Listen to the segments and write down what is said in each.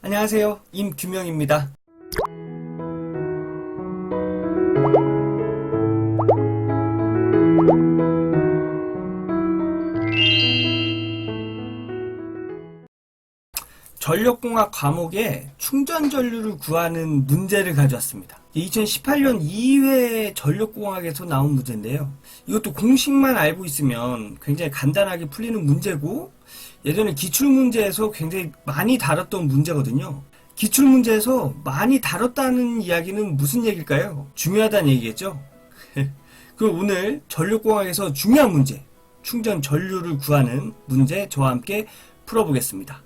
안녕하세요. 임규명입니다. 전력공학 과목에 충전 전류를 구하는 문제를 가져왔습니다. 2018년 2회 전력공학에서 나온 문제인데요. 이것도 공식만 알고 있으면 굉장히 간단하게 풀리는 문제고, 예전에 기출문제에서 굉장히 많이 다뤘던 문제거든요. 기출문제에서 많이 다뤘다는 이야기는 무슨 얘기일까요? 중요하다는 얘기겠죠? 그럼 오늘 전력공학에서 중요한 문제, 충전 전류를 구하는 문제 저와 함께 풀어보겠습니다.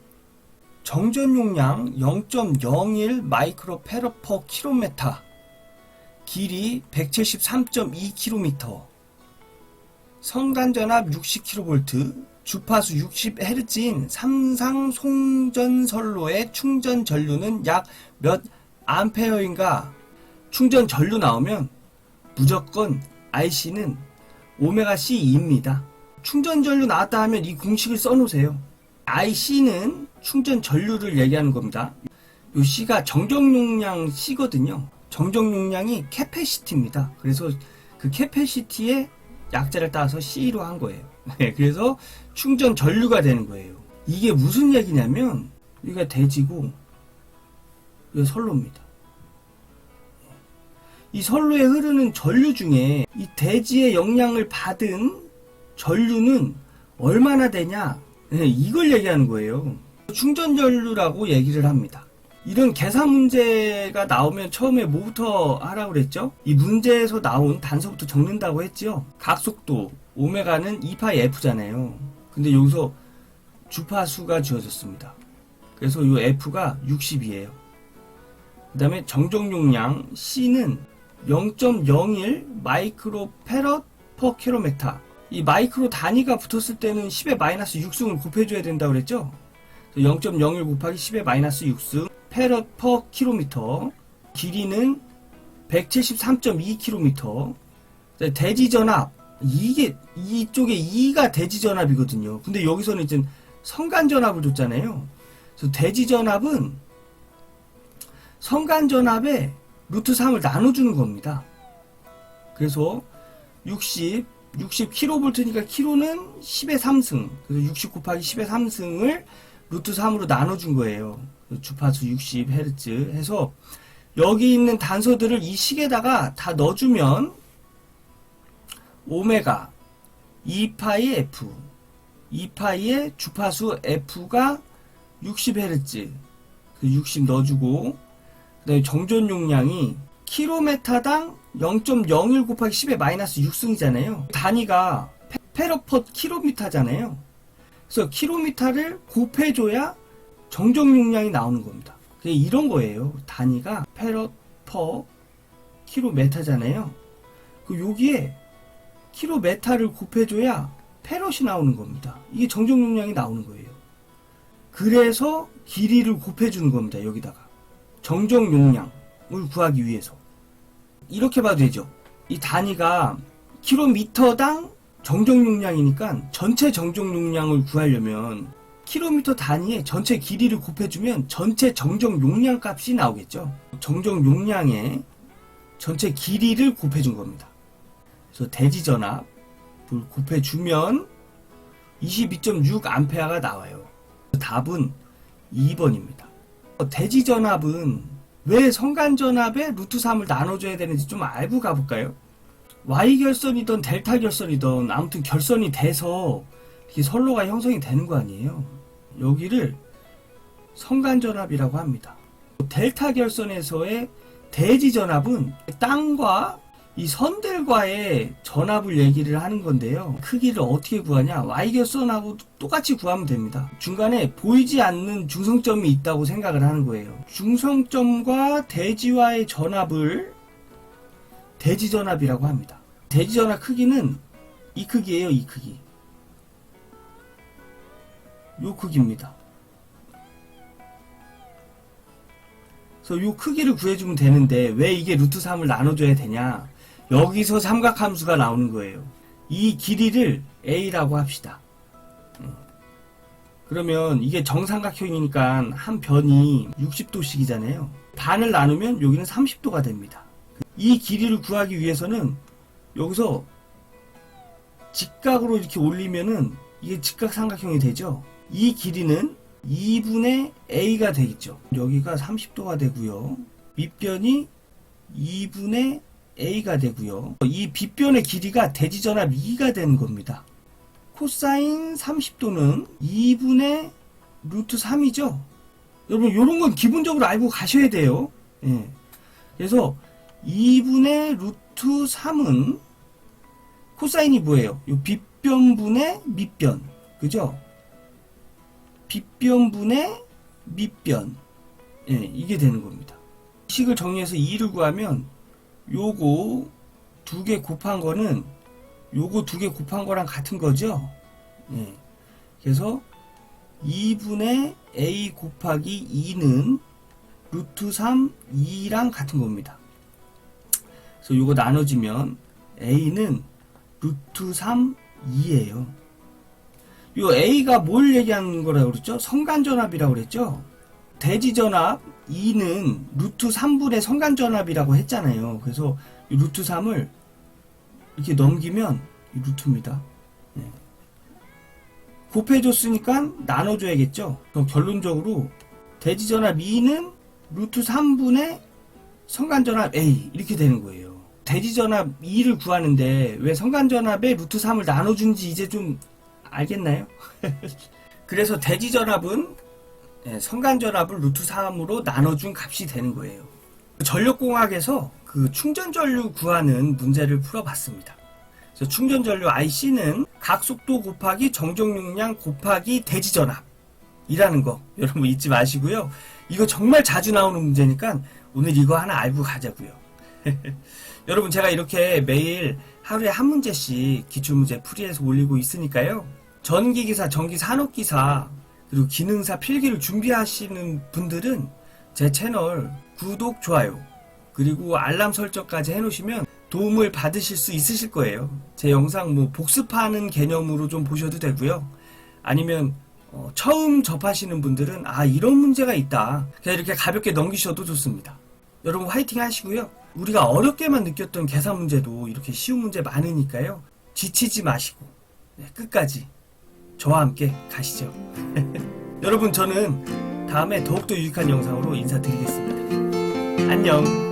정전 용량 0.01 마이크로 페러 퍼 킬로미터, 길이 173.2km, 성간전압 60kV, 주파수 60Hz인 삼상 송전선로의 충전 전류는 약 몇 암페어인가? 충전 전류 나오면 무조건 IC는 오메가 C2입니다. 충전 전류 나왔다 하면 이 공식을 써놓으세요. IC는 충전 전류를 얘기하는 겁니다. 이 C가 정정 용량 C거든요. 정정 용량이 캐패시티입니다. 그래서 그 캐패시티의 약자를 따서 C로 한 거예요. 그래서 충전 전류가 되는 거예요. 이게 무슨 얘기냐면, 여기가 대지고 여기가 선로입니다. 이 선로에 흐르는 전류 중에 이 대지의 영향을 받은 전류는 얼마나 되냐, 이걸 얘기하는 거예요. 충전 전류라고 얘기를 합니다. 이런 계산 문제가 나오면 처음에 뭐부터 하라고 그랬죠? 이 문제에서 나온 단서부터 적는다고 했죠? 각속도 오메가는 2파이 F잖아요. 근데 여기서 주파수가 주어졌습니다. 그래서 이 F가 60이에요. 그 다음에 정정 용량 C는 0.01 마이크로 페럿 퍼 킬로미터. 이 마이크로 단위가 붙었을 때는 10의 마이너스 6승을 곱해줘야 된다고 그랬죠? 0.01 곱하기 10의 마이너스 6승 페럿 퍼 킬로미터, 길이는 173.2km. 대지전압, 이게 이쪽에 2가 대지전압이거든요. 근데 여기서는 이제 성간전압을 줬잖아요. 그래서 대지전압은 성간전압에 루트 3을 나눠주는 겁니다. 그래서 60kV니까 k는 10의 3승, 그래서 60 곱하기 10의 3승을 루트 3으로 나눠준 거예요. 주파수 60Hz 해서 여기 있는 단서들을 이 식에다가 다 넣어주면 오메가 2파이 F, 2파이의 주파수 F가 60Hz, 60 넣어주고, 그 다음에 정전 용량이 킬로미터당 0.01 곱하기 10의 마이너스 6승이잖아요. 단위가 페러 퍼 킬로미터잖아요. 그래서 킬로미터를 곱해줘야 정정 용량이 나오는 겁니다. 이런 거예요. 단위가 페럿 퍼 킬로미터잖아요. 여기에 킬로미터를 곱해줘야 페럿이 나오는 겁니다. 이게 정정 용량이 나오는 거예요. 그래서 길이를 곱해주는 겁니다. 여기다가 정정 용량을 구하기 위해서. 이렇게 봐도 되죠. 이 단위가 킬로미터당 정정 용량이니까 전체 정정 용량을 구하려면 킬로미터 단위에 전체 길이를 곱해주면 전체 정정 용량 값이 나오겠죠. 정정 용량에 전체 길이를 곱해준 겁니다. 그래서 대지전압을 곱해주면 22.6A가 나와요. 답은 2번입니다. 대지전압은 왜 성간전압에 루트 3을 나눠줘야 되는지 좀 알고 가볼까요? Y결선이든 델타 결선이든 아무튼 결선이 돼서 이 선로가 형성이 되는 거 아니에요. 여기를 성간전압이라고 합니다. 델타 결선에서의 대지전압은 땅과 이 선들과의 전압을 얘기를 하는 건데요. 크기를 어떻게 구하냐? Y결선하고 똑같이 구하면 됩니다. 중간에 보이지 않는 중성점이 있다고 생각을 하는 거예요. 중성점과 대지와의 전압을 대지전압이라고 합니다. 대지전압 크기는 이 크기예요. 이 크기. 요 크기입니다. 그래서 요 크기를 구해주면 되는데 왜 이게 루트 3을 나눠줘야 되냐? 여기서 삼각함수가 나오는 거예요. 이 길이를 A라고 합시다. 그러면 이게 정삼각형이니까 한 변이 60도씩이잖아요. 반을 나누면 여기는 30도가 됩니다. 이 길이를 구하기 위해서는 여기서 직각으로 이렇게 올리면은 이게 직각삼각형이 되죠. 이 길이는 2분의 a가 되겠죠. 여기가 30도가 되고요. 밑변이 2분의 a가 되고요. 이 빗변의 길이가 대지전압 2가 되는 겁니다. 코사인 30도는 2분의 루트 3이죠. 여러분 이런 건 기본적으로 알고 가셔야 돼요. 예. 그래서 2분의 루트 3은 코사인이 뭐예요? 요 빗변분의 밑변. 그죠? 빗변분의 밑변. 예, 이게 되는 겁니다. 식을 정리해서 2를 구하면 요거 2개 곱한 거는 요거 2개 곱한 거랑 같은 거죠. 예. 그래서 2분의 a 곱하기 2는 루트 3, 2랑 같은 겁니다. 그래서 요거 나눠지면 a는 루트 3, 2예요. 요 a가 뭘 얘기하는 거라고 그랬죠? 성간전압이라고 그랬죠? 대지전압 2는 루트 3분의 성간전압이라고 했잖아요. 그래서 이 루트 3을 이렇게 넘기면 이 루트입니다. 네. 곱해줬으니까 나눠줘야겠죠. 그럼 결론적으로 대지전압 2는 루트 3분의 성간전압 A 이렇게 되는 거예요. 대지전압 2를 구하는데 왜 성간전압에 루트 3을 나눠준지 이제 좀 알겠나요? 그래서 대지전압은 성간전압을 루트 3으로 나눠준 값이 되는 거예요. 전력공학에서 그 충전전류 구하는 문제를 풀어봤습니다. 그래서 충전전류 IC는 각속도 곱하기 정정용량 곱하기 대지전압이라는 거 여러분 잊지 마시고요. 이거 정말 자주 나오는 문제니까 오늘 이거 하나 알고 가자고요. 여러분 제가 이렇게 매일 하루에 한 문제씩 기출문제 풀이해서 올리고 있으니까요. 전기기사, 전기산업기사 그리고 기능사 필기를 준비하시는 분들은 제 채널 구독, 좋아요 그리고 알람 설정까지 해놓으시면 도움을 받으실 수 있으실 거예요. 제 영상 뭐 복습하는 개념으로 좀 보셔도 되고요. 아니면 처음 접하시는 분들은 아 이런 문제가 있다 그냥 이렇게 가볍게 넘기셔도 좋습니다. 여러분 화이팅 하시고요. 우리가 어렵게만 느꼈던 계산 문제도 이렇게 쉬운 문제 많으니까요. 지치지 마시고 끝까지 저와 함께 가시죠. 여러분 저는 다음에 더욱더 유익한 영상으로 인사드리겠습니다. 안녕.